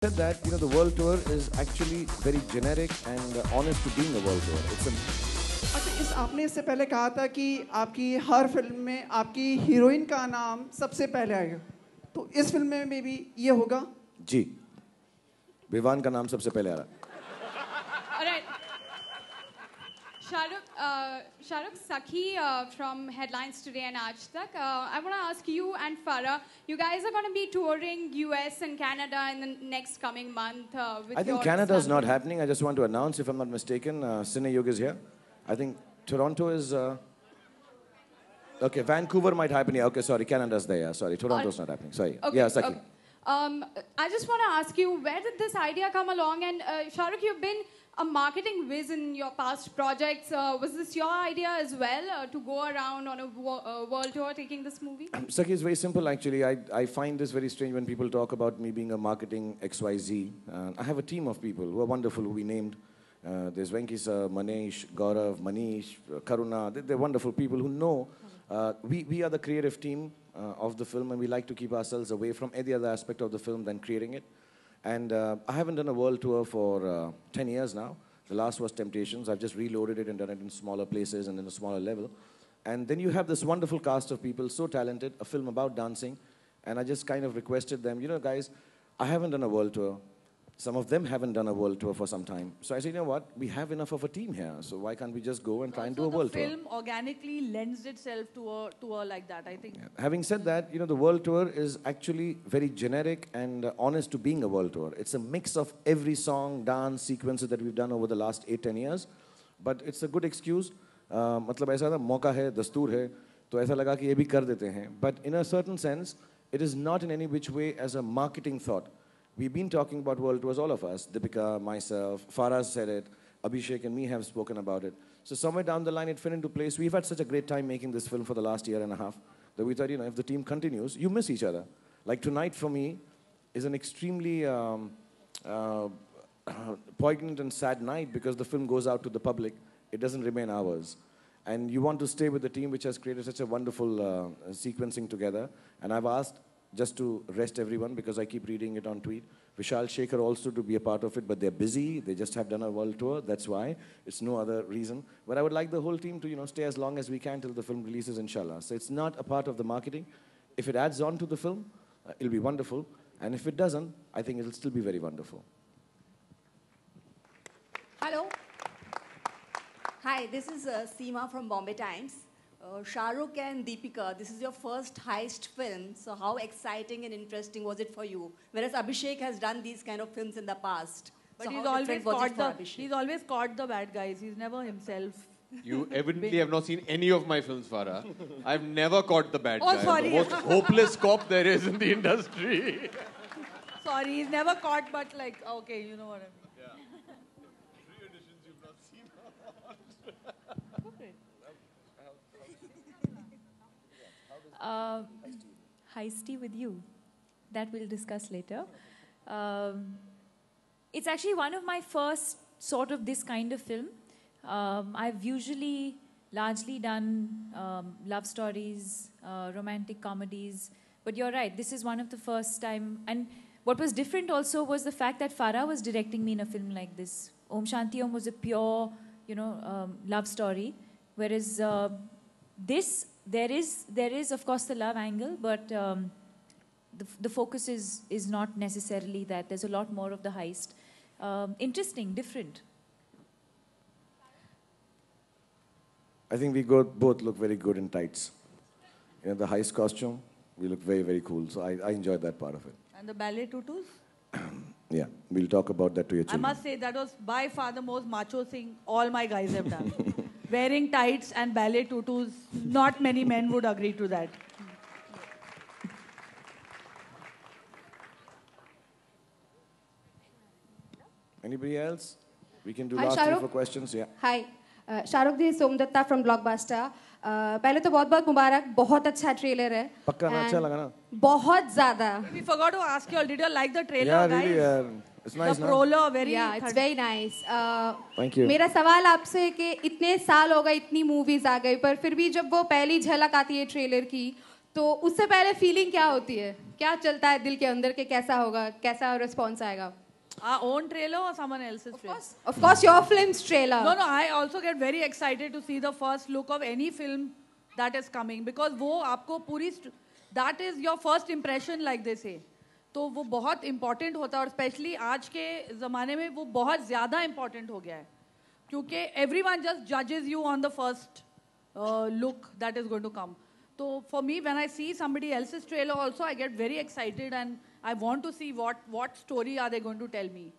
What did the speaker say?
Said that the world tour is actually very generic and honest to being a world tour. It's a अच्छा, आपने इससे पहले कहा था कि आपकी हर फिल्म में आपकी हीरोइन का नाम सबसे पहले आएगा, तो इस फिल्म में भी ये होगा? जी, विवान का नाम सबसे पहले आ रहा है. Alright. Shahrukh Sakhi from Headlines Today and Aaj Tak. I want to ask you and Farah, you guys are going to be touring US and Canada in the next coming month. With I think Canada is not happening. I just want to announce, if I'm not mistaken, Cine Yug is here. I think Toronto is... okay, Vancouver might happen. Yeah, okay, sorry, Canada's there. Yeah, sorry, Toronto's not happening. Sorry. Okay, yeah, Sakhi. okay. I just want to ask you, where did this idea come along? And Shahrukh, you've been a marketing whiz in your past projects. Was this your idea as well, to go around on a world tour taking this movie? Sakhi, it's very simple actually. I find this very strange when people talk about me being a marketing XYZ. I have a team of people who are wonderful, who we named. There's Venki sir, Manesh, Gaurav, Manish, Karuna. They're wonderful people who know we are the creative team of the film, and we like to keep ourselves away from any other aspect of the film than creating it. And I haven't done a world tour for 10 years now. The last was Temptations. I've just reloaded it and done it in smaller places and in a smaller level. And then you have this wonderful cast of people, so talented, a film about dancing. And I just kind of requested them, guys, I haven't done a world tour. Some of them haven't done a world tour for some time. So I said, you know what? We have enough of a team here. So why can't we just go and try and do a world tour? The film organically lends itself to a tour like that, I think. Yeah. Having said that, the world tour is actually very generic and honest to being a world tour. It's a mix of every song, dance, sequences that we've done over the last 8-10 years. But it's a good excuse. मतलब ऐसा था, मौका है, दस्तूर है, तो ऐसा लगा कि ये भी कर देते हैं. But in a certain sense, it is not in any which way as a marketing thought. We've been talking about world tours, all of us. Deepika, myself, Farah said it, Abhishek and me have spoken about it. So somewhere down the line, it fell into place. We've had such a great time making this film for the last year and a half that we thought, if the team continues, you miss each other. Like tonight for me is an extremely poignant and sad night because the film goes out to the public. It doesn't remain ours. And you want to stay with the team which has created such a wonderful sequencing together. And I've asked just to rest everyone, because I keep reading it on tweet. Vishal Shekhar also to be a part of it, but they're busy. They just have done a world tour. That's why. It's no other reason. But I would like the whole team to, stay as long as we can till the film releases, inshallah. So it's not a part of the marketing. If it adds on to the film, it'll be wonderful. And if it doesn't, I think it'll still be very wonderful. Hello. Hi, this is Seema from Bombay Times. Shahrukh and Deepika, this is your first heist film, so how exciting and interesting was it for you? Whereas Abhishek has done these kind of films in the past. But so he's always caught the bad guys. He's never himself. You evidently have not seen any of my films, Farah. I've never caught the bad guy. Sorry. The most hopeless cop there is in the industry. Sorry, he's never caught, but okay, you know what I mean. Heisty with you. That we'll discuss later. It's actually one of my first sort of this kind of film. I've usually largely done love stories, romantic comedies, but you're right, this is one of the first time. And what was different also was the fact that Farah was directing me in a film like this. Om Shanti Om was a pure, love story, whereas this, there is of course the love angle, but the focus is not necessarily that. There's a lot more of the heist. Interesting, different. I think we both look very good in tights. The heist costume, we look very, very cool. So I enjoyed that part of it. And the ballet tutus? Yeah, we'll talk about that to your I children. must say that was by far the most macho thing all my guys have done. Wearing tights and ballet tutus, not many men would agree to that. Anybody else? We can do last three for questions. Yeah. Hi. Shahrukh Ji, Somdatta from Blockbuster. पहले तो बहुत-बहुत मुबारक, बहुत अच्छा trailer है. पक्का ना अच्छा लगा ना? बहुत ज़्यादा. We forgot to ask you all, did you like the trailer, yeah, guys? Really, it's nice. The prologue, very. Yeah, it's very nice. Thank you. मेरा सवाल आपसे है कि इतने साल हो गए, इतनी मूवीज आ गई, पर फिर भी जब वो पहली झलक आती है ट्रेलर की, तो उससे पहले फीलिंग क्या होती है? क्या चलता है दिल के अंदर के, कैसा होगा, कैसा रिस्पॉन्स आएगा? Our own trailer or someone else's trailer? Of course, your film's trailer. No, I also get very excited to see the first look of any film that is coming because वो आपको पूरी that is your first impression like they say. तो वो बहुत important होता है और especially आज के ज़माने में वो बहुत ज़्यादा important हो गया है क्योंकि everyone just judges you on the first look that is going to come. So for me, when I see somebody else's trailer also, I get very excited and I want to see what story are they going to tell me.